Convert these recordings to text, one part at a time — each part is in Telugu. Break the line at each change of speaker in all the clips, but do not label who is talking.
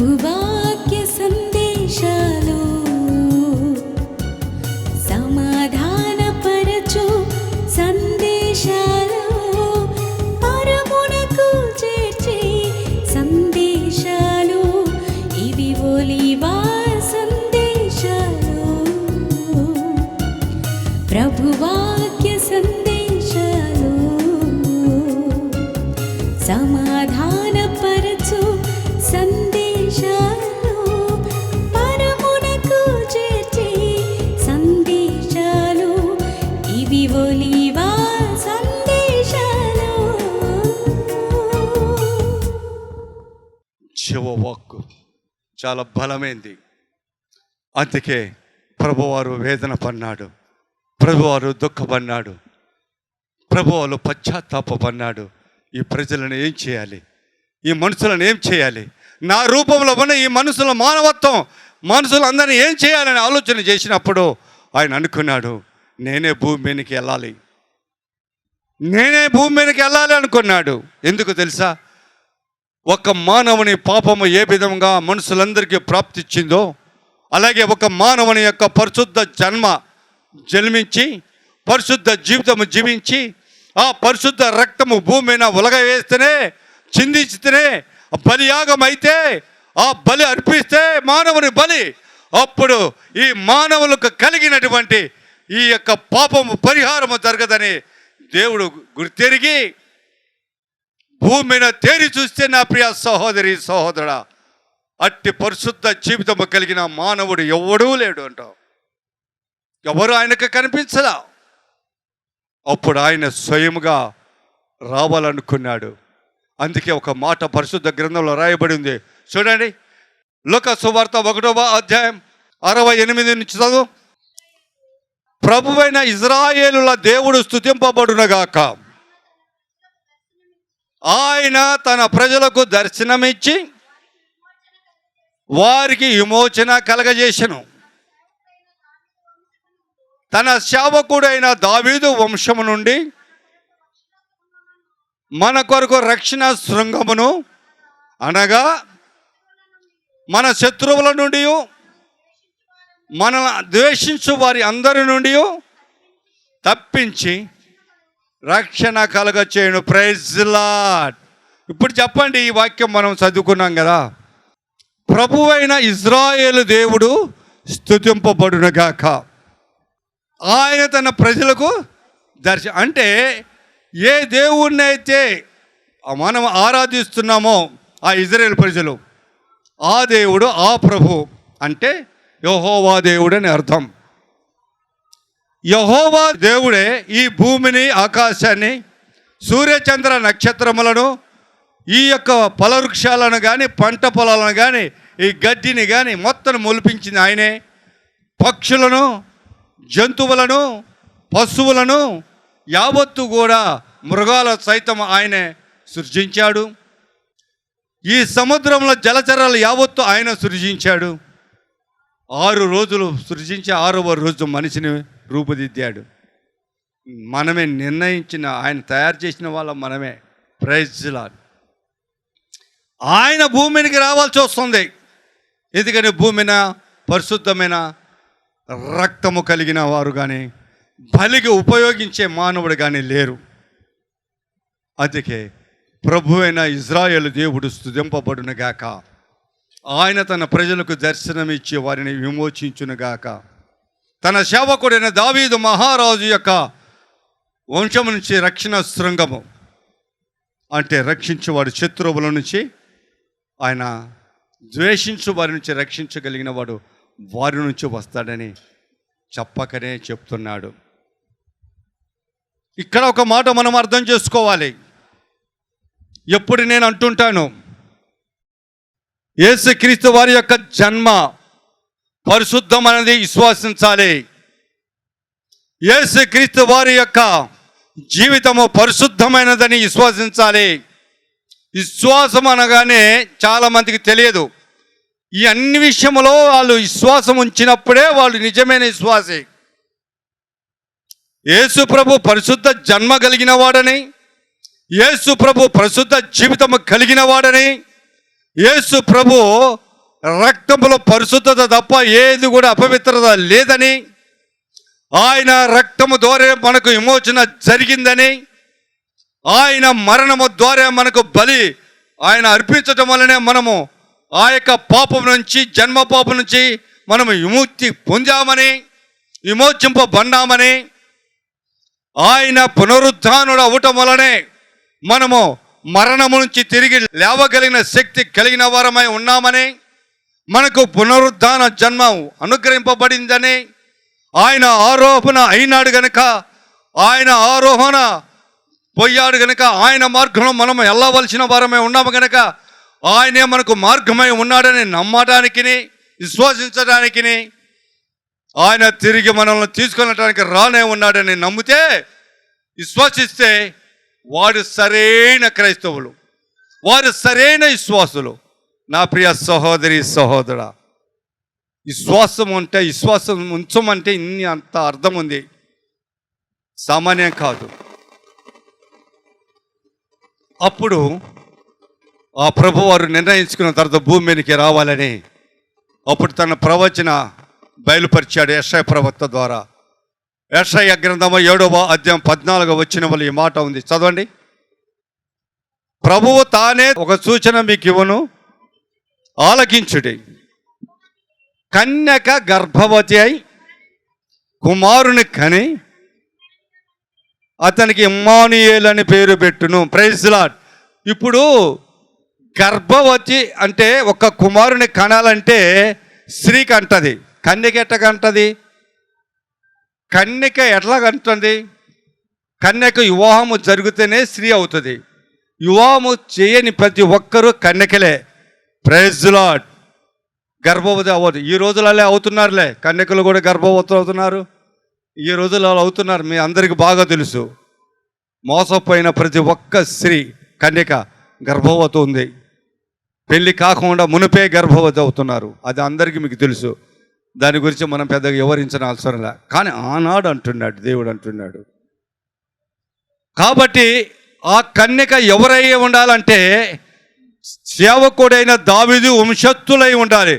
ప్రభువాక్య సందేశాలు సమాధానపరచు సందేశాలు పరమునకు చేర్చే సందేశాలు ఇవి ఒలీవా సందేశాలు. ప్రభువాక్య సందేశాలు సమాధానపరచు సందేశాలు పరమునకు చేర్చే సందేశాలు ఇవి ఒలీవా సందేశాలు.
జీవవాక్కు చాలా బలమైంది. అందుకే ప్రభువారు వేదన పన్నాడు, ప్రభువారు దుఃఖపన్నాడు, ప్రభువారు పశ్చాత్తాపన్నాడు. ఈ ప్రజలను ఏం చేయాలి, ఈ మనుషులను ఏం చేయాలి, నా రూపంలో ఉన్న ఈ మనుషుల మానవత్వం మనుషులందరినీ ఏం చేయాలని ఆలోచన చేసినప్పుడు ఆయన అనుకున్నాడు, నేనే భూమి మీదకి వెళ్ళాలి, నేనే భూమి మీదకి వెళ్ళాలి అనుకున్నాడు. ఎందుకు తెలుసా? ఒక మానవుని పాపము ఏ విధంగా మనుషులందరికీ ప్రాప్తిచ్చిందో అలాగే ఒక మానవుని యొక్క పరిశుద్ధ జన్మించి పరిశుద్ధ జీవితము జీవించి ఆ పరిశుద్ధ రక్తము భూమి మీద ఉలగ వేస్తేనే చిందిస్తేనే బలియాగం అయితే ఆ బలి అర్పిస్తే మానవుని బలి, అప్పుడు ఈ మానవులకు కలిగినటువంటి ఈ యొక్క పాపము పరిహారము జరగదని దేవుడు గుర్తెరిగి భూమి మీద తేరి చూస్తే నా ప్రియ సహోదరి సహోదరుడా, అట్టి పరిశుద్ధ జీవితము కలిగిన మానవుడు ఎవడూ లేడు అంటావు. ఎవరు ఆయనకు కనిపించలా. అప్పుడు ఆయన స్వయముగా రావాలనుకున్నాడు. అందుకే ఒక మాట పరిశుద్ధ గ్రంథంలో రాయబడింది. చూడండి, లూకా సువార్త 1వ అధ్యాయం 68 నుంచి చదువు. ప్రభువైన ఇజ్రాయేలుల దేవుడు స్తుతింపబడునగాక, ఆయన తన ప్రజలకు దర్శనమిచ్చి వారికి విమోచన కలగజేసెను. తన సేవకుడైన దావీదు వంశము నుండి మన కొరకు రక్షణ శృంగమును అనగా మన శత్రువుల నుండి మనల్ని ద్వేషించు వారి అందరి నుండి తప్పించి రక్షణ కలగచేయును. Praise lord. ఇప్పుడు చెప్పండి, ఈ వాక్యం మనం చదువుకున్నాం కదా, ప్రభువైన ఇజ్రాయేలు దేవుడు స్తుతింపబడునుగాక, ఆయన తన ప్రజలకు అంటే ఏ దేవుణ్ణి అయితే మనం ఆరాధిస్తున్నామో ఆ ఇజ్రాయేల్ ప్రజలు, ఆ దేవుడు ఆ ప్రభు అంటే యెహోవా దేవుడు అని అర్థం. యెహోవా దేవుడే ఈ భూమిని, ఆకాశాన్ని, సూర్యచంద్ర నక్షత్రములను, ఈ యొక్క ఫలవృక్షాలను కానీ పంట పొలాలను కానీ ఈ గడ్డిని కానీ మొత్తం మొలిపించింది ఆయనే. పక్షులను, జంతువులను, పశువులను యావత్తు కూడా మృగాల సైతం ఆయనే సృజించాడు. ఈ సముద్రంలో జలచరాలు యావత్తు ఆయన సృజించాడు. 6 రోజులు సృజించి 6వ రోజు మనిషిని రూపుదిద్దాడు. మనమే నిర్ణయించిన, ఆయన తయారు చేసిన వాళ్ళం మనమే. Praise Lord. ఆయన భూమికి రావాల్సి వస్తుంది. ఎందుకని భూమిన పరిశుద్ధమైన రక్తము కలిగిన వారు కానీ బలికి ఉపయోగించే మానవుడు కానీ లేరు. అందుకే ప్రభువైన ఇజ్రాయేలు దేవుడు స్తుతింపబడునుగాక, ఆయన తన ప్రజలకు దర్శనమిచ్చి వారిని విమోచించునుగాక, తన సేవకుడైన దావీదు మహారాజు యొక్క వంశం నుంచి రక్షణ శృంగము అంటే రక్షించేవాడు, శత్రువుల నుంచి ఆయన ద్వేషించు వారి నుంచి రక్షించగలిగిన వాడు వారి నుంచి వస్తాడని చెప్పకనే చెప్తున్నాడు. ఇక్కడ ఒక మాట మనం అర్థం చేసుకోవాలి. ఎప్పుడు నేను అంటుంటాను, యేసుక్రీస్తు వారి యొక్క జన్మ పరిశుద్ధమైనది విశ్వసించాలి. యేసుక్రీస్తు వారి యొక్క జీవితము పరిశుద్ధమైనదని విశ్వసించాలి. విశ్వాసం అనగానే చాలామందికి తెలియదు. ఈ అన్ని విషయంలో వాళ్ళు విశ్వాసం ఉంచినప్పుడే వాళ్ళు నిజమైన విశ్వాసి. యేసు ప్రభు పరిశుద్ధ జన్మ కలిగిన వాడని, యేసు ప్రభు పరిశుద్ధ జీవితము కలిగిన వాడని, యేసు ప్రభు రక్తములో పరిశుద్ధత తప్ప ఏది కూడా అపవిత్రత లేదని, ఆయన రక్తము ద్వారా మనకు విమోచన జరిగిందని, ఆయన మరణము ద్వారా మనకు బలి ఆయన అర్పించటం వల్లనే మనము ఆ యొక్క పాపం నుంచి, జన్మ పాపం నుంచి మనము విముక్తి పొందామని, విమోచింపబడ్డామని, ఆయన పునరుద్ధానుడు అవ్వటం వలనే మనము మరణము నుంచి తిరిగి లేవగలిగిన శక్తి కలిగిన వారమై ఉన్నామని, మనకు పునరుద్ధాన జన్మ అనుగ్రహింపబడిందని, ఆయన ఆరోహణ అయినాడు గనుక, ఆయన ఆరోహణ పోయాడు గనుక, ఆయన మార్గంలో మనం వెళ్ళవలసిన వారమై ఉన్నాము గనుక, ఆయనే మనకు మార్గమై ఉన్నాడని నమ్మటానికి, విశ్వసించడానికి, ఆయన తిరిగి మనల్ని తీసుకెళ్ళటానికి రానే ఉన్నాడని నమ్మితే, విశ్వసిస్తే వాడు సరైన క్రైస్తవులు, వారు సరైన విశ్వాసులు. నా ప్రియ సహోదరి సహోదరా, విశ్వాసం అంటే, విశ్వాసం ఉంచమంటే ఇన్ని అంత అర్థం ఉంది, సామాన్యం కాదు. అప్పుడు ఆ ప్రభువారు నిర్ణయించుకున్న తర్వాత భూమి మీదకి రావాలని అప్పుడు తన ప్రవచన బయలుపరిచాడు యెషయా ప్రవక్త ద్వారా. యెషయా గ్రంథము 7వ అధ్యాయం 14వ వచనములో ఈ మాట ఉంది, చదవండి. ప్రభువు తానే ఒక సూచన మీకు ఇవ్వను, ఆలకించుడి. కన్యక గర్భవతి అయి కుమారుని కని అతనికి ఇమ్మానుయేలు అని పేరు పెట్టును. Praise lord. ఇప్పుడు గర్భవతి అంటే ఒక కుమారుని కనాలంటే స్త్రీకి అంటది, కన్యక ఎట్లా కంటది? కన్యక ఎట్లా కంటుంది? కన్యక వివాహము జరిగితేనే స్త్రీ అవుతుంది. వివాహము చేయని ప్రతి ఒక్కరూ కన్యకలే. Praise lord. గర్భవతి అవ్వదు. ఈ రోజులలో అవుతున్నారులే, కన్యకలు కూడా గర్భవతులు అవుతున్నారు. ఈ రోజులలో అవుతున్నారు, మీ అందరికీ బాగా తెలుసు. మోసపోయిన ప్రతి ఒక్క స్త్రీ కన్యక గర్భవతి ఉంది. పెళ్ళి కాకుండా మునిపే గర్భవతి అవుతున్నారు. అది అందరికీ మీకు తెలుసు. దాని గురించి మనం పెద్దగా వివరించిన అవసరం లే. కానీ ఆనాడు అంటున్నాడు, దేవుడు అంటున్నాడు. కాబట్టి ఆ కన్యక ఎవరై ఉండాలంటే సేవకుడైన దావీదు వంశస్థులై ఉండాలి.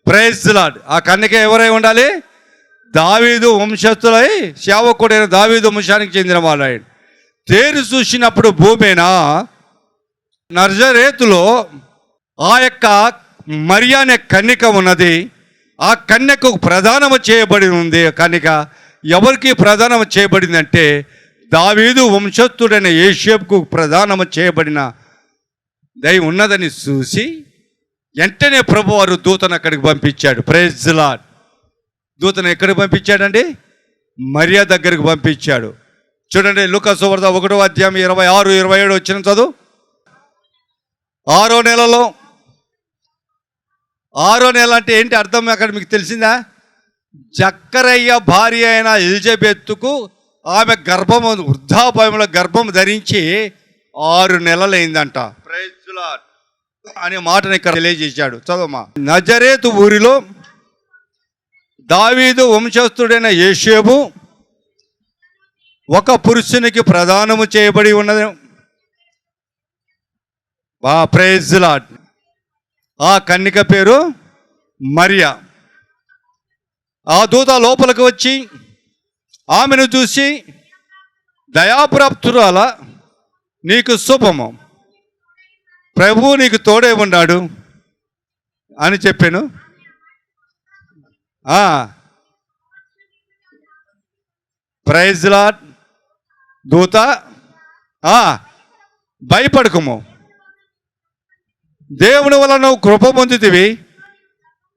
Praise Lord. ఆ కన్యక ఎవరై ఉండాలి? దావీదు వంశస్థులై, సేవకుడైన దావీదు వంశానికి చెందిన వాళ్ళు. తేరు చూసినప్పుడు భూమిన నజరేతులో ఆ యొక్క మరియా అనే కన్యక ఉన్నది. ఆ కన్యకకు ప్రదానము చేయబడి ఉంది. కన్యక ఎవరికి ప్రదానము చేయబడిందంటే దావీదు వంశస్థుడైన యోసేపుకు ప్రదానము చేయబడిన దయ ఉన్నదని చూసి వెంటనే ప్రభువారు దూతను అక్కడికి పంపించాడు. Praise Lord. దూతను ఎక్కడికి పంపించాడండి? మరియా దగ్గరికి పంపించాడు. చూడండి, లూకా సువార్త 1వ అధ్యాయం 26, 27 వచ్చిన చదువు. 6వ నెలలో, 6వ నెల అంటే ఏంటి అర్థం అక్కడ మీకు తెలిసిందా? జక్కరయ్య భార్య అయిన ఎలిజబెత్తుకు ఆమె గర్భము, వృద్ధాప్యంలో గర్భం ధరించి 6 నెలలైందంట. ప్రైజ్ లార్డ్ అనే మాటను ఇక్కడ తెలియజేశాడు. చదవమా. నజరేతు ఊరిలో దావీదు వంశస్థుడైన యోసేపు ఒక పురుషునికి ప్రదానము చేయబడి ఉన్నది. Praise Lord. ఆ కన్యక పేరు మరియా. ఆ దూత లోపలికి వచ్చి ఆమెను చూసి, దయాప్రాప్తురాల, నీకు శుభము, ప్రభువు నీకు తోడే ఉన్నాడు అని చెప్పాను. Praise Lord. దూత, భయపడకుము, దేవుని వల్ల నువ్వు కృప పొందుతివి,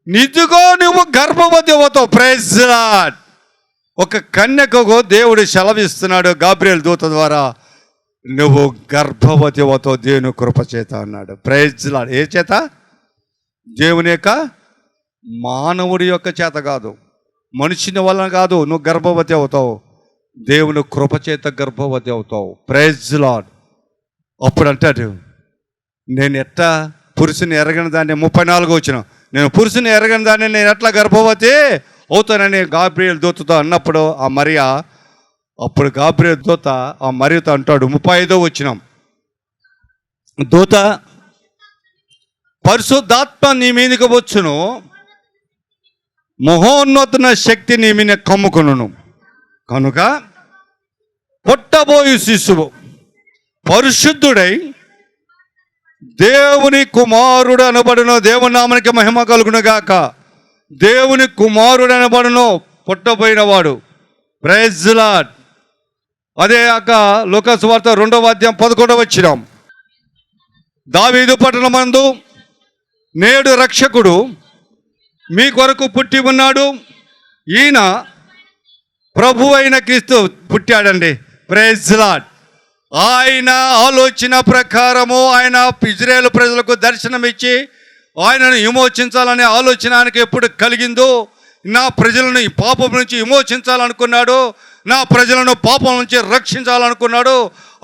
నిజంగా నువ్వు గర్భవతి అవుతావు. Praise Lord. ఒక కన్యకకు దేవుడు సెలవిస్తున్నాడు గాబ్రియల్ దూత ద్వారా, నువ్వు గర్భవతి అవుతావు దేవుని కృప చేత అన్నాడు. Praise lord. ఏ చేత? దేవుని యొక్క, మానవుడి యొక్క చేత కాదు, మనుషుని వలన కాదు. నువ్వు గర్భవతి అవుతావు, దేవుని కృప చేత గర్భవతి అవుతావు. Praise Lord. అప్పుడు అంటాడు, నేను ఎట్లా పురుషుని ఎరగని దాన్ని, 34 వచ్చిన, నేను పురుషుని ఎరగని దాన్ని నేను ఎట్లా గర్భవతి అవుతానని గాబ్రియల్ దూతతో అన్నప్పుడు ఆ మరియా, అప్పుడు గాబ్రియల్ దూత ఆ మరియతో అంటాడు, 35 వచ్చినాం, దూత పరిశుద్ధాత్మ నీ మీదకి వచ్చును, మహోన్నతన శక్తి నీ మీద కమ్ముకొనును. కనుక పుట్టబోయు శిశువు పరిశుద్ధుడై దేవుని కుమారుడు అనబడును. దేవుని నామానికి మహిమ కలుగును గాక. దేవుని కుమారుడు అనబడును పుట్టబోయిన వాడు. Praise the Lord. అదే కాక లూకాసు వార్త 2వ అధ్యాయం 11వ వచనం, దావీదు పట్టణమందు నేడు రక్షకుడు మీ కొరకు పుట్టి ఉన్నాడు, ఈయన ప్రభు అయిన క్రీస్తు పుట్టాడండి. Praise the lord. ఆయన ఆలోచన ప్రకారము ఆయన ఇజ్రాయేలు ప్రజలకు దర్శనమిచ్చి ఆయనను విమోచించాలనే ఆలోచన ఆయనకు ఎప్పుడు కలిగిందో, నా ప్రజలను ఈ పాపం నుంచి విమోచించాలనుకున్నాడు, నా ప్రజలను పాపం నుంచి రక్షించాలనుకున్నాడు.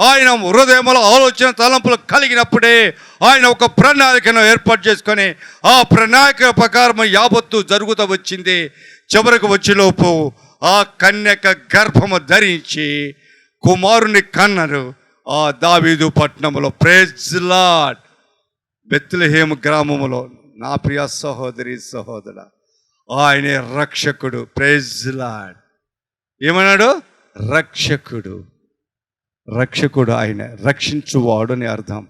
ఆయన హృదయంలో ఆలోచన తలంపులు కలిగినప్పుడే ఆయన ఒక ప్రణాళికను ఏర్పాటు చేసుకొని ఆ ప్రణాళిక ప్రకారం యావత్తు జరుగుతూ వచ్చింది. చివరికి వచ్చేలోపు ఆ కన్యక గర్భము ధరించి కుమారుని కన్నారు ఆ దావీదు పట్టణంలో. Praise the lord. బెత్లెహేము గ్రామములో నా ప్రియ సహోదరి సహోదర, ఆయనే రక్షకుడు. Praise the Lord. ఏమన్నాడు? రక్షకుడు. రక్షకుడు ఆయన, రక్షించువాడు అని అర్థం.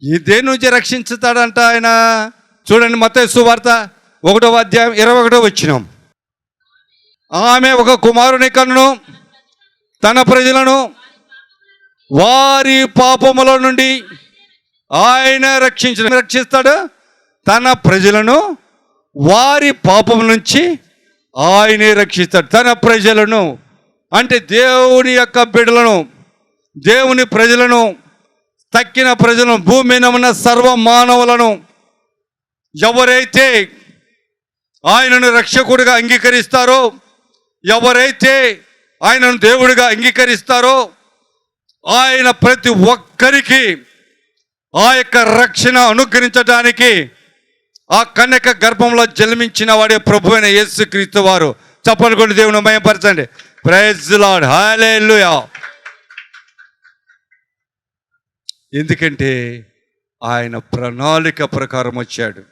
ఈ దేని నుంచి రక్షించుతాడంట ఆయన? చూడండి, మత్తయి సువార్త 1వ అధ్యాయం 21వ వచనం, ఆమె ఒక కుమారుని కన్నును, తన ప్రజలను వారి పాపముల నుండి ఆయన రక్షిస్తాడు. తన ప్రజలను వారి పాపం నుంచి ఆయనే రక్షిస్తాడు. తన ప్రజలను అంటే దేవుని యొక్క బిడ్డలను, దేవుని ప్రజలను, తక్కిన ప్రజలను, భూమి మీద ఉన్న సర్వ మానవులను ఎవరైతే ఆయనను రక్షకుడిగా అంగీకరిస్తారో, ఎవరైతే ఆయనను దేవుడిగా అంగీకరిస్తారో, ఆయన ప్రతి ఒక్కరికి ఆ యొక్క రక్షణ అనుగ్రహించడానికి ఆ కన్యక గర్భంలో జన్మించిన వాడే ప్రభు అయిన యేసుక్రీస్తు వారు. చప్పట్లు కొట్టి దేవుని మహిమపరచండి. Praise the lord. హల్లెలూయా. ఎందుకంటే ఆయన ప్రణాళిక ప్రకారం వచ్చాడు.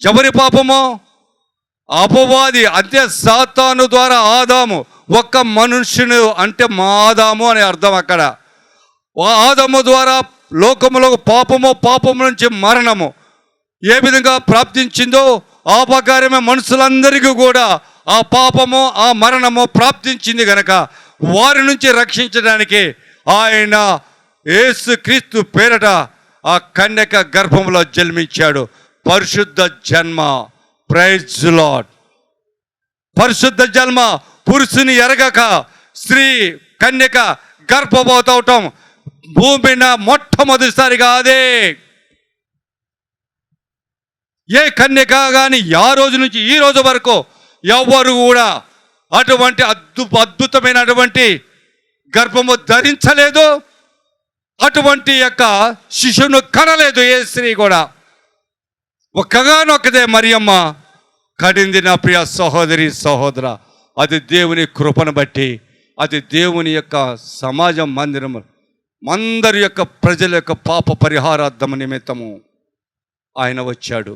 ఎవరి పాపమో? అపవాది అంటే సాతాను ద్వారా ఆదాము, ఒక్క మనుష్యుని అంటే మా ఆదాము అనే అర్థం. అక్కడ ఆదాము ద్వారా లోకములో పాపము నుంచి మరణము ఏ విధంగా ప్రాప్తించిందో ఆ ప్రకారమే మనుషులందరికీ కూడా ఆ పాపము, ఆ మరణము ప్రాప్తించింది గనక వారి నుంచి రక్షించడానికి ఆయన యేసుక్రీస్తు పేరట ఆ కన్యక గర్భంలో జన్మించాడు. పరిశుద్ధ జన్మ. Praise the Lord. పరిశుద్ధ జన్మ. పురుషుని ఎరగక స్త్రీ కన్యక గర్భవతవటం భూమిన మొట్టమొదటిసారిగా అదే. ఏ కన్యక కానీ ఆ రోజు నుంచి ఈ రోజు వరకు ఎవరు కూడా అటువంటి అద్భుతమైనటువంటి గర్భము ధరించలేదు, అటువంటి యొక్క శిశువును కనలేదు ఏ స్త్రీ కూడా. ఒక్కగానొక్కదే మరియమ్మ కడింది. నా ప్రియ సహోదరి సహోదర, అది దేవుని కృపను బట్టి, అది దేవుని యొక్క సమాజం మందిరము అందరి యొక్క ప్రజల యొక్క పాప పరిహారార్థం నిమిత్తము ఆయన వచ్చాడు.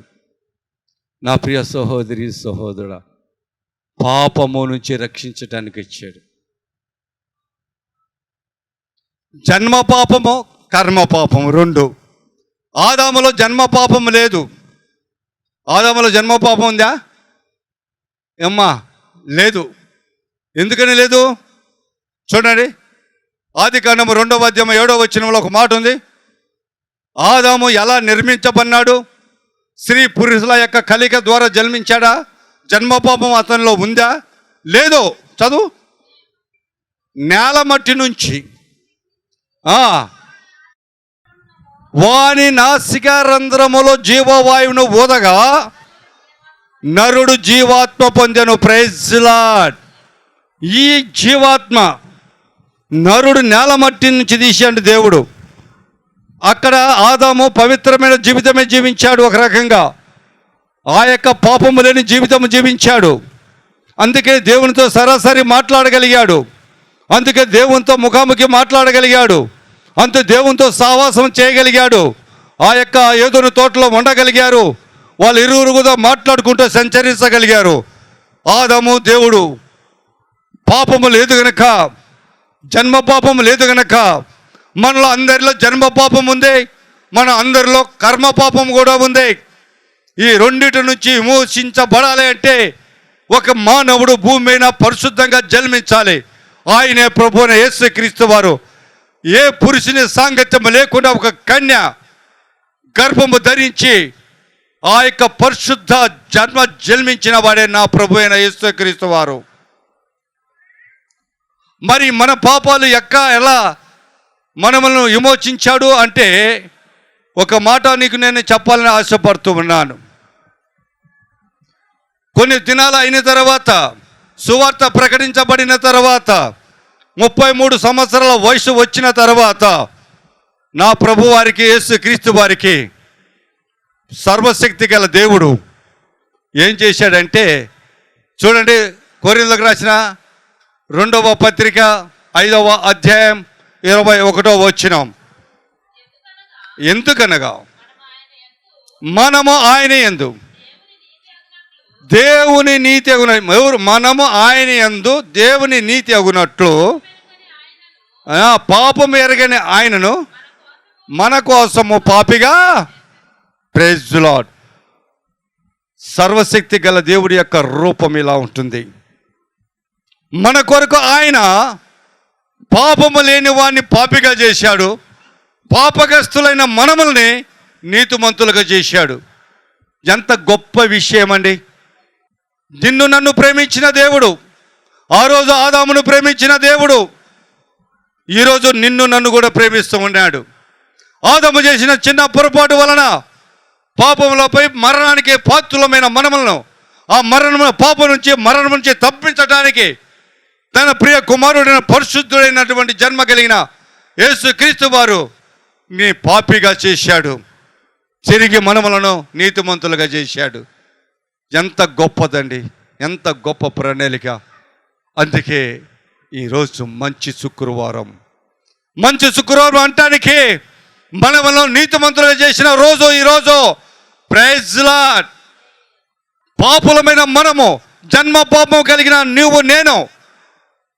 నా ప్రియ సహోదరి సహోదరుడా, పాపము నుంచి రక్షించడానికి వచ్చాడు. జన్మ పాపము, కర్మ పాపము రెండు. ఆదాములో జన్మ పాపము లేదు. ఆదాములో జన్మ పాపం ఉందా అమ్మా? లేదు. ఎందుకని లేదు? చూడండి, ఆదికాండము 2వ అధ్యాయం 7వ వచనంలో ఒక మాట ఉంది. ఆదాము ఎలా నిర్మించబడినాడు? స్త్రీ పురుషుల యొక్క కలిక ద్వారా జన్మించాడా? జన్మపాపం అతనిలో ఉందా? లేదు. చదువు. నేల మట్టి నుంచి వాని నాసికా రంధ్రములో జీవవాయువును ఊదగా నరుడు జీవాత్మ పొందెను. Praise the Lord. ఈ జీవాత్మ నరుడు నేల మట్టి నుంచి తీసాడు దేవుడు. అక్కడ ఆదాము పవిత్రమైన జీవితమే జీవించాడు. ఒక రకంగా ఆ యొక్క పాపము లేని జీవితం జీవించాడు. అందుకే దేవునితో సరాసరి మాట్లాడగలిగాడు. అందుకే దేవునితో ముఖాముఖి మాట్లాడగలిగాడు. అంతే దేవునితో సావాసం చేయగలిగాడు. ఆ యొక్క ఏదోను తోటలో ఉండగలిగారు. వాళ్ళు ఇరువురు కూడా మాట్లాడుకుంటూ సంచరించగలిగారు. ఆదాము దేవుడు పాపము లేదు గనక, జన్మ పాపము లేదు గనక మనలో అందరిలో జన్మ పాపం ఉంది, మన అందరిలో కర్మ పాపం కూడా ఉంది. ఈ రెండిటి నుంచి విమోచించబడాలి అంటే ఒక మానవుడు భూమి మీద పరిశుద్ధంగా జన్మించాలి. ఆయనే ప్రభువైన యేసుక్రీస్తు వారు ఏ పురుషుని సాంగత్యం లేకుండా ఒక కన్య గర్భము ధరించి ఆ యొక్క పరిశుద్ధ జన్మించిన వాడే నా ప్రభువైన యేసుక్రీస్తు వారు. మరి మన పాపాలు ఎలా మనల్ని విమోచించాడు అంటే ఒక మాట నీకు నేను చెప్పాలని ఆశపడుతూ ఉన్నాను. కొన్ని దినాలు అయిన తర్వాత, సువార్త ప్రకటించబడిన తర్వాత, 33 సంవత్సరాల వయసు వచ్చిన తర్వాత నా ప్రభు వారికి యేసుక్రీస్తు వారికి సర్వశక్తి గల దేవుడు ఏం చేశాడంటే, చూడండి కొరింథీయులకు రాసిన 2వ పత్రిక 5వ అధ్యాయం 21వ వచనం. ఎందుకనగా మనము ఆయన యందు దేవుని నీతి మనము ఆయన యందు దేవుని నీతి అగునట్లు పాపం ఎరగని ఆయనను మన కోసము పాపిగా, ప్రైజ్ ది లార్డ్. సర్వశక్తి గల దేవుడి యొక్క రూపం ఇలా ఉంటుంది. మన కొరకు ఆయన పాపము లేని వాడిని పాపిగా చేశాడు. పాపగ్రస్తులైన మనముల్ని నీతిమంతులుగా చేశాడు. ఎంత గొప్ప విషయం అండి. నిన్ను నన్ను ప్రేమించిన దేవుడు, ఆ రోజు ఆదామును ప్రేమించిన దేవుడు ఈరోజు నిన్ను నన్ను కూడా ప్రేమిస్తూ ఉన్నాడు. ఆదాము చేసిన చిన్న పొరపాటు వలన పాపములపై మరణానికి పాత్రులమైన మనములను ఆ పాపం నుంచి మరణం నుంచి తప్పించడానికి తన ప్రియ కుమారుడైన పరిశుద్ధుడైనటువంటి జన్మ కలిగిన యేసుక్రీస్తు వారు నీ పాపిగా చేశాడు. తిరిగి మనములను నీతిమంతులుగా చేశాడు. ఎంత గొప్పదండి, ఎంత గొప్ప ప్రణాళిక. అందుకే ఈరోజు మంచి శుక్రవారం. మంచి శుక్రవారం అంటానికి మనములను నీతిమంతులుగా చేసిన రోజు ఈరోజు. Praise the lord. పాపులమైన మనము, జన్మ పాపం కలిగిన నువ్వు నేను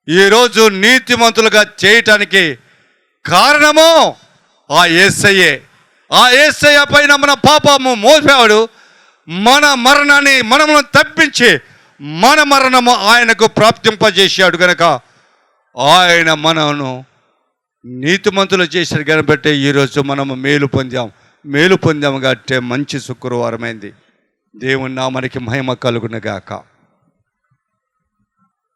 ఈరోజు నీతిమంతులుగా చేయటానికి కారణము ఆ యేసయ్యే. ఆ యేసయ్య పైన మన పాపము మోసాడు. మన మరణాన్ని మనము తప్పించి మన మరణము ఆయనకు ప్రాప్తింపజేశాడు కనుక ఆయన మనను నీతిమంతులు చేశాడు కనుబట్టే ఈరోజు మనము మేలు పొందాం కాబట్టి మంచి శుక్రవారమైంది. దేవుని నామానికి మహిమ కలుగునుగాక.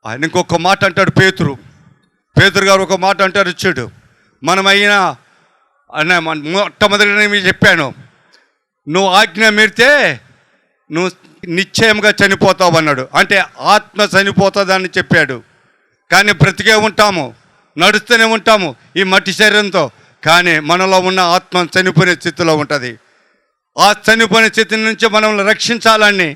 ఆయన ఇంకొక మాట అంటాడు పేతురు గారు ఒక మాట అంటారు. ఇచ్చాడు మనమైనా అన్న మొట్టమొదటి నేను చెప్పాను, నువ్వు ఆజ్ఞ మీరితే నువ్వు నిశ్చయంగా చనిపోతావు అన్నాడు. అంటే ఆత్మ చనిపోతుందని చెప్పాడు. కానీ బ్రతికే ఉంటాము, నడుస్తూనే ఉంటాము ఈ మట్టి శరీరంతో. కానీ మనలో ఉన్న ఆత్మ చనిపోయిన స్థితిలో ఉంటుంది. ఆ చనిపోయిన స్థితి నుంచి మనల్ని రక్షించాలని,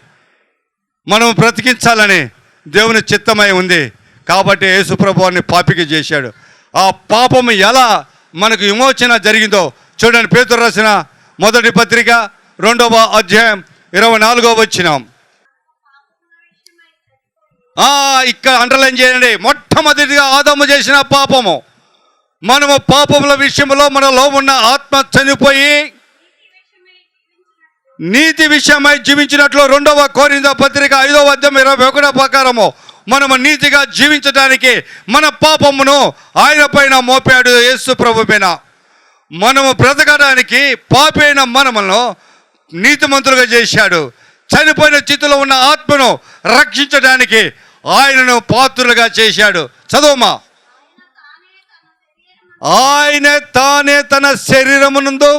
మనం బ్రతికించాలని దేవుని చిత్తమై ఉంది. కాబట్టి యేసుప్రభువుని పాపికి చేశాడు. ఆ పాపము ఎలా మనకు విమోచన జరిగిందో చూడండి. పేతురు రాసిన మొదటి పత్రిక 2వ అధ్యాయం 24వ వచనం. ఇక్కడ అండర్లైన్ చేయండి. మొట్టమొదటిగా ఆదాము చేసిన పాపము. మనము పాపముల విషయంలో మనలో ఉన్న ఆత్మ చనిపోయి నీతి విషయమై జీవించినట్లు 2వ కొరింథీ పత్రిక 5వ అధ్యాయం 21 ప్రకారము మనము నీతిగా జీవించడానికి మన పాపమును ఆయన పైన మోపాడు, యేసు ప్రభు పైన. మనము బ్రతకడానికి పాపైన మనమును నీతిమంతులుగా చేశాడు. చనిపోయిన స్థితిలో ఉన్న ఆత్మను రక్షించడానికి ఆయనను పాత్రులుగా చేశాడు. చదువుమా. ఆయన తానే తన శరీరమునందు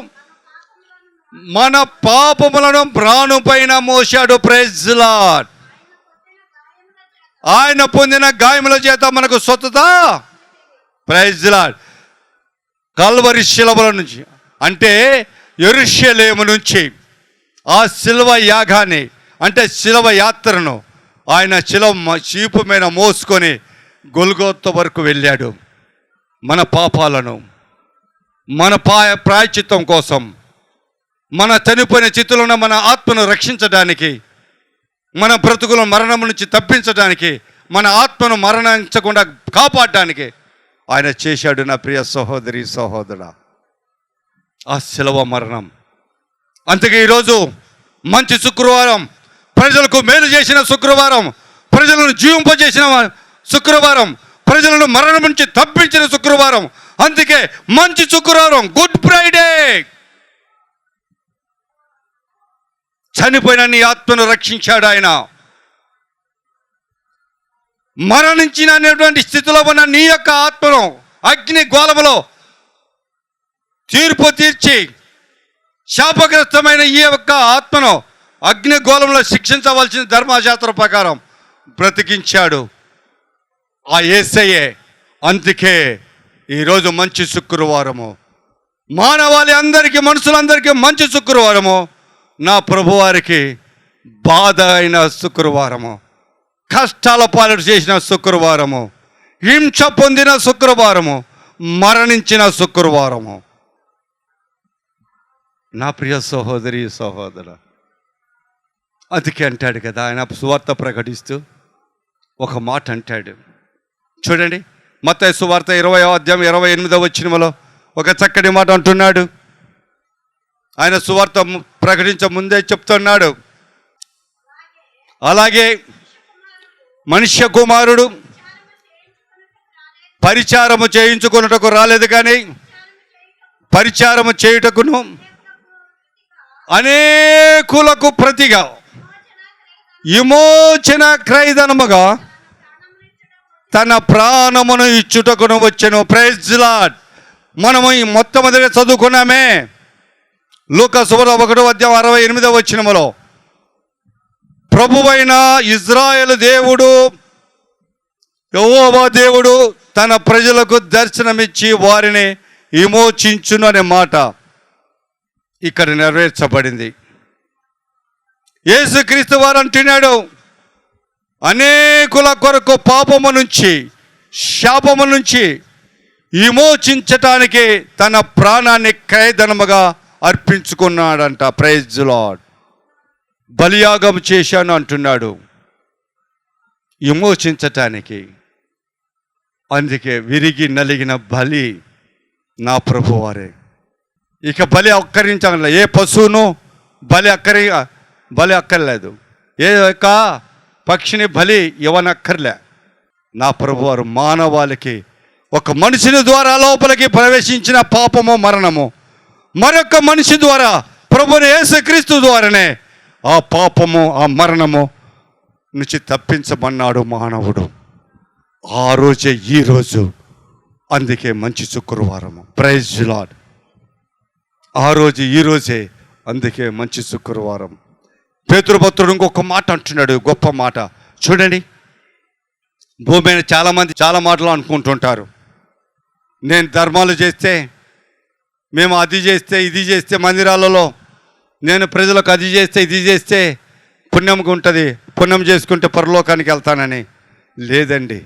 మన పాపములను ప్రాణు పైన మోశాడు. Praise the lord. ఆయన పొందిన గాయముల చేత మనకు స్వస్థత. Praise the Lord. కల్వరి శిలువల నుంచి, అంటే యెరూషలేము నుంచి ఆ శిలువ యాగాన్ని, అంటే శిలువ యాత్రను ఆయన చీపు మీద మోసుకొని గొల్గొతా వరకు వెళ్ళాడు. మన పాపాలను, మన ప్రాయశ్చిత్తం కోసం మన చనిపోయిన స్థితిలో ఉన్న మన ఆత్మను రక్షించడానికి, మన బ్రతుకుల మరణం నుంచి తప్పించడానికి, మన ఆత్మను మరణించకుండా కాపాడడానికి ఆయన చేశాడు. నా ప్రియ సహోదరి సహోదరా, ఆ శిలువ మరణం. అందుకే ఈరోజు మంచి శుక్రవారం, ప్రజలకు మేలు చేసిన శుక్రవారం, ప్రజలను జీవింపజేసిన శుక్రవారం, ప్రజలను మరణం నుంచి తప్పించిన శుక్రవారం. అందుకే మంచి శుక్రవారం, గుడ్ ఫ్రైడే. చనిపోయిన నీ ఆత్మను రక్షించాడు ఆయన. మరణించిన అనేటువంటి స్థితిలో ఉన్న నీ యొక్క ఆత్మను అగ్ని గోళములో తీర్పు తీర్చి, శాపగ్రస్తమైన ఈ యొక్క ఆత్మను అగ్ని గోళంలో శిక్షించవలసిన ధర్మశాస్త్ర ప్రకారం బ్రతికించాడు ఆ యేసయ్యే. అందుకే ఈరోజు మంచి శుక్రవారము, మానవాళి అందరికీ, మనుషులందరికీ మంచి శుక్రవారము. నా ప్రభువారికి బాధ అయిన శుక్రవారము, కష్టాల పాలన చేసిన శుక్రవారము, హింస పొందిన శుక్రవారము, మరణించిన శుక్రవారము. నా ప్రియ సహోదరి సహోదర, అందుకే అంటాడు కదా ఆయన సువార్త ప్రకటిస్తూ ఒక మాట అంటాడు. చూడండి, మత్తయి సువార్త 20వ అధ్యాయం 28వ వచనములో ఒక చక్కటి మాట అంటున్నాడు. ఆయన సువార్త ప్రకటించ ముందే చెప్తున్నాడు, అలాగే మనుష్య కుమారుడు పరిచారము చేయించుకున్నటకు రాలేదు, కానీ పరిచారము చేయుటకును అనేకులకు ప్రతిగా విమోచన క్రయధనముగా తన ప్రాణమును ఇచ్చుటకును వచ్చెను. Praise Lord. మనము ఈ మొట్టమొదటి చదువుకున్నామే, లూకా సువార్త 1వ అధ్యాయం 68వ వచనములో, ప్రభువైన ఇజ్రాయేలు దేవుడు యెహోవా దేవుడు తన ప్రజలకు దర్శనమిచ్చి వారిని విమోచించును అనే మాట ఇక్కడ నెరవేర్చబడింది. యేసుక్రీస్తు వారు అంటున్నాడు, అనేకుల కొరకు పాపము నుంచి, శాపము నుంచి విమోచించటానికి తన ప్రాణాన్ని క్రయధనముగా అర్పించుకున్నాడంట. Praise lord. బలియాగం చేశాను అంటున్నాడు, విమోచించటానికి. అందుకే విరిగి నలిగిన బలి నా ప్రభువారే. ఇక బలి అక్కరించాల, ఏ పశువును బలి అక్కర్లేదు, ఏ యొక్క పక్షిని బలి ఇవ్వనక్కర్లే. నా ప్రభువారు మానవాళికి ఒక మనిషిని ద్వారా లోపలికి ప్రవేశించిన పాపము మరణము, మరొక మనిషి ద్వారా ప్రభుని యేసుక్రీస్తు ద్వారానే ఆ పాపము ఆ మరణము నుంచి తప్పించమన్నాడు మానవుడు. ఆ రోజే ఈరోజు. అందుకే మంచి శుక్రవారము. Praise Lord. ఆ రోజు ఈరోజే, అందుకే మంచి శుక్రవారం. పేతురుభక్తుడు ఇంకొక మాట అంటున్నాడు, గొప్ప మాట. చూడండి, భూమి మీద చాలామంది చాలా మాటలు అనుకుంటుంటారు. నేను ధర్మాలు చేస్తే, మేము అది చేస్తే ఇది చేస్తే, మందిరాలలో నేను ప్రజలకు అది చేస్తే ఇది చేస్తే పుణ్యంగా ఉంటుంది, పుణ్యం చేసుకుంటే పరలోకానికి వెళ్తానని. లేదండి,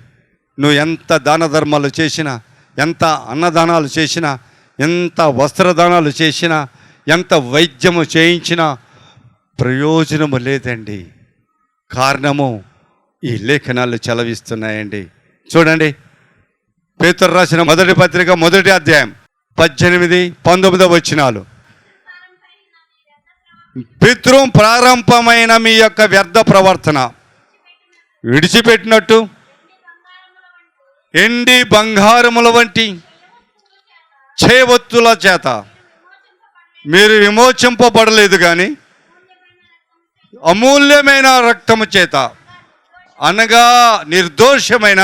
నువ్వు ఎంత దాన ధర్మాలు చేసినా, ఎంత అన్నదానాలు చేసినా, ఎంత వస్త్రదానాలు చేసినా, ఎంత వైద్యము చేయించినా ప్రయోజనము లేదండి. కారణము ఈ లేఖనాలు చలవిస్తున్నాయండి. చూడండి, పేతురు రాసిన మొదటి పత్రిక 1వ అధ్యాయం 18, 19 వచనాలు. పితృ ప్రారంభమైన మీ యొక్క వ్యర్థ ప్రవర్తన విడిచిపెట్టినట్టు ఎండి బంగారముల వంటి చేవత్తుల చేత మీరు విమోచింపబడలేదు, కానీ అమూల్యమైన రక్తము చేత, అనగా నిర్దోషమైన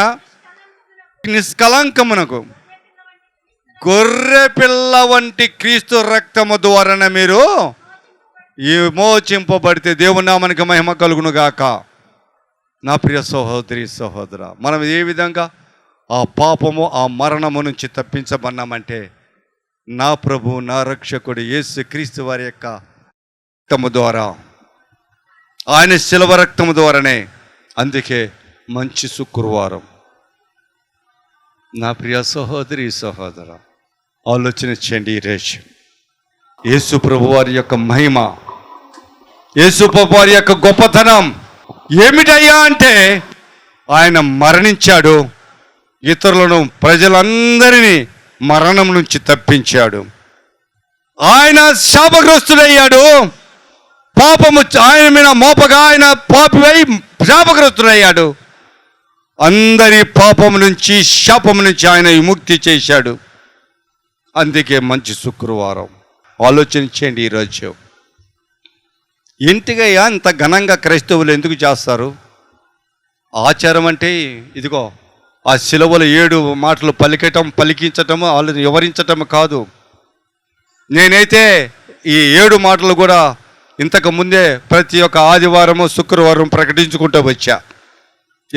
నిష్కలంకమునకు గొర్రె పిల్ల వంటి క్రీస్తు రక్తము ద్వారా మీరు విమోచింపబడితే దేవుని నామానికి మహిమ కలుగును గాక. నా ప్రియ సహోదరి సహోదర, మనం ఏ విధంగా ఆ పాపము ఆ మరణము నుంచి తప్పించబన్నామంటే నా ప్రభు నా రక్షకుడు యేసుక్రీస్తు వారి యొక్క రక్తము ద్వారా, ఆయన శిలువ రక్తము ద్వారానే. అందుకే మంచి శుక్రవారం. నా ప్రియ సహోదరి సహోదర, ఆలోచన చేయండి. ఈరోజు యేసు ప్రభు వారి యొక్క మహిమ, యేసు ప్రభు వారి యొక్క గొప్పతనం ఏమిటయ్యా అంటే ఆయన మరణించాడు, ఇతరులను ప్రజలందరినీ మరణం నుంచి తప్పించాడు. ఆయన శాపగ్రస్తుడయ్యాడు, పాపము ఆయన మీద మోపగా ఆయన పాపివై శాపగ్రస్తుడయ్యాడు. అందరి పాపం నుంచి శాపం నుంచి ఆయన విముక్తి చేశాడు. అందుకే మంచి శుక్రవారం. ఆలోచించండి, ఈరోజు ఇంటికయ్యా ఇంత ఘనంగా క్రైస్తవులు ఎందుకు చేస్తారు? ఆచారం అంటే ఇదిగో ఆ శిలువలో 7 మాటలు పలికించటము వాళ్ళని వివరించటం కాదు. నేనైతే ఈ 7 మాటలు కూడా ఇంతకు ముందే ప్రతి ఒక్క ఆదివారము శుక్రవారం ప్రకటించుకుంటూ వచ్చా.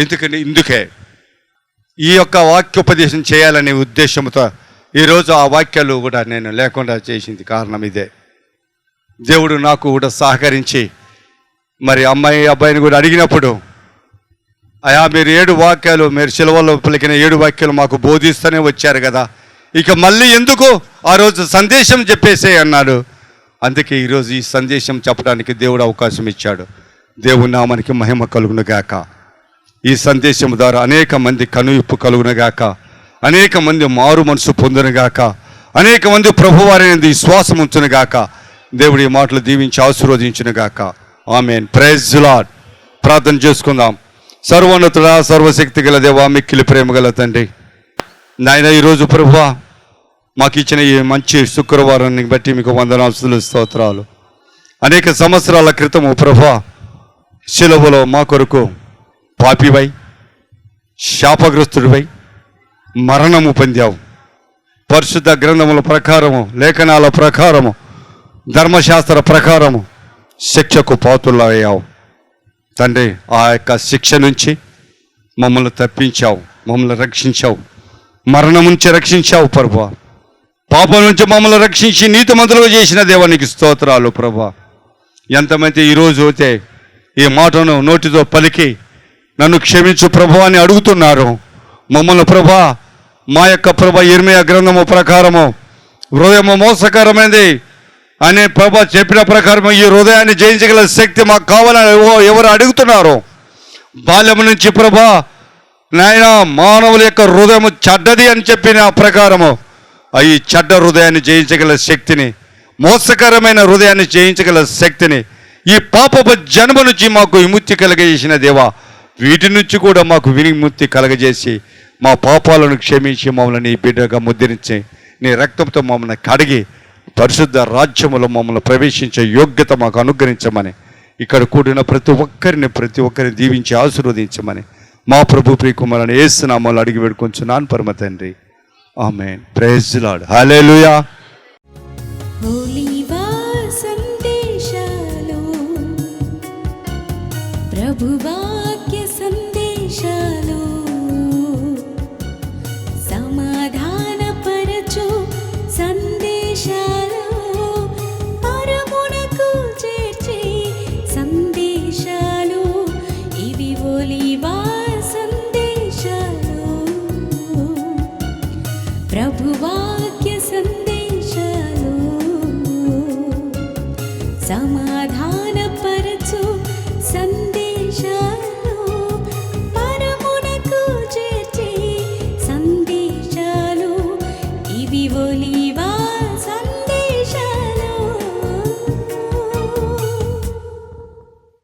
ఎందుకని ఇందుకే ఈ యొక్క వాక్యోపదేశం చేయాలనే ఉద్దేశంతో ఈరోజు ఆ వాక్యాలు కూడా నేను లేకుండా చేసింది కారణం ఇదే. దేవుడు నాకు కూడా సహకరించి మరి అబ్బాయిని కూడా అడిగినప్పుడు, అయా మీరు 7 వాక్యాలు మీరు శిలువలో పలికిన 7 వాక్యాలు మాకు బోధిస్తూనే వచ్చారు కదా, ఇక మళ్ళీ ఎందుకు ఆ రోజు సందేశం చెప్పేసే అన్నాడు. అందుకే ఈరోజు ఈ సందేశం చెప్పడానికి దేవుడు అవకాశం ఇచ్చాడు. దేవుని నామానికి మహిమ కలుగును గాక. ఈ సందేశం ద్వారా అనేక మంది కనువిప్పు కలుగును గాక, అనేక మంది మారు మనసు పొందును గాక, అనేక మంది ప్రభువారిని విశ్వాసం ఉంచును గాక. దేవుడి ఈ మాటలు దీవించి ఆశీర్వదించును గాక. ఆమేన్. Praise the lord. ప్రార్థన చేసుకుందాం. సర్వోన్నతుడా, సర్వశక్తి గల దేవా, మిక్కిలి ప్రేమ గల తండ్రి, నాయన ఈరోజు ప్రభువా మాకు ఇచ్చిన ఈ మంచి శుక్రవారాన్ని బట్టి మీకు వందనాలు స్తోత్రాలు. అనేక సంవత్సరాల క్రితము ప్రభువా శిలువలో మా కొరకు పాపివై శాపగ్రస్తుడివై మరణము పొందావు. పరిశుద్ధ గ్రంథముల ప్రకారము, లేఖనాల ప్రకారము, ధర్మశాస్త్ర ప్రకారము శిక్షకు పాత్రులయ్యావు తండ్రి. ఆ యొక్క శిక్ష నుంచి మమ్మల్ని తప్పించావు, మమ్మల్ని రక్షించావు, మరణం నుంచి రక్షించావు ప్రభువా. పాపం నుంచి మమ్మల్ని రక్షించి నీతిమంతులుగా చేసిన దేవానికి స్తోత్రాలు ప్రభువా. ఎంతమంది ఈరోజు అయితే ఈ మాటను నోటితో పలికి నన్ను క్షమించు ప్రభువా అని అడుగుతున్నారు. మమ్మల్ని ప్రభా మా యొక్క ప్రభా ఇర్మీయా గ్రంథము ప్రకారము హృదయము మోసకరమైనది అనే ప్రభా చెప్పిన ప్రకారం ఈ హృదయాన్ని జయించగల శక్తి మాకు కావాలని ఎవరు అడుగుతున్నారు. బాల్యం నుంచి ప్రభా నాయన మానవుల యొక్క హృదయము చెడ్డది అని చెప్పిన ప్రకారము ఈ చెడ్డ హృదయాన్ని జయించగల శక్తిని, మోసకరమైన హృదయాన్ని జయించగల శక్తిని, ఈ పాపపు జన్మ నుంచి మాకు విముక్తి కలగజేసిన దేవా, వీటి నుంచి కూడా మాకు విముక్తి కలగజేసి మా పాపాలను క్షమించి మమ్మల్ని నీ బిడ్డగా ముద్రించి నీ రక్తంతో మమ్మల్ని కడిగి పరిశుద్ధ రాజ్యములో మమ్మల్ని ప్రవేశించే యోగ్యత మాకు అనుగ్రహించమని, ఇక్కడ కూడిన ప్రతి ఒక్కరిని దీవించి ఆశీర్వదించమని మా ప్రభు ప్రియకుమారుని యేసు నామములో అడిగి వేడుకొంచున్నాను పరమ తండ్రి. ఆమేన్. Praise the lord. హల్లెలూయా.
ఒలీవా సందేశాలు, ప్రభువాక్య సందేశాలు, సమాధానపరచు సందేశాలు, పరమునకు చేర్చే సందేశాలు, ఇవి ఒలీవా సందేశాలు, ప్రభువాక్య సందేశాలు, సమాధానపరచు సందేశాలు, పరమునకు చేర్చే సందేశాలు, ఇవి ఒలీవా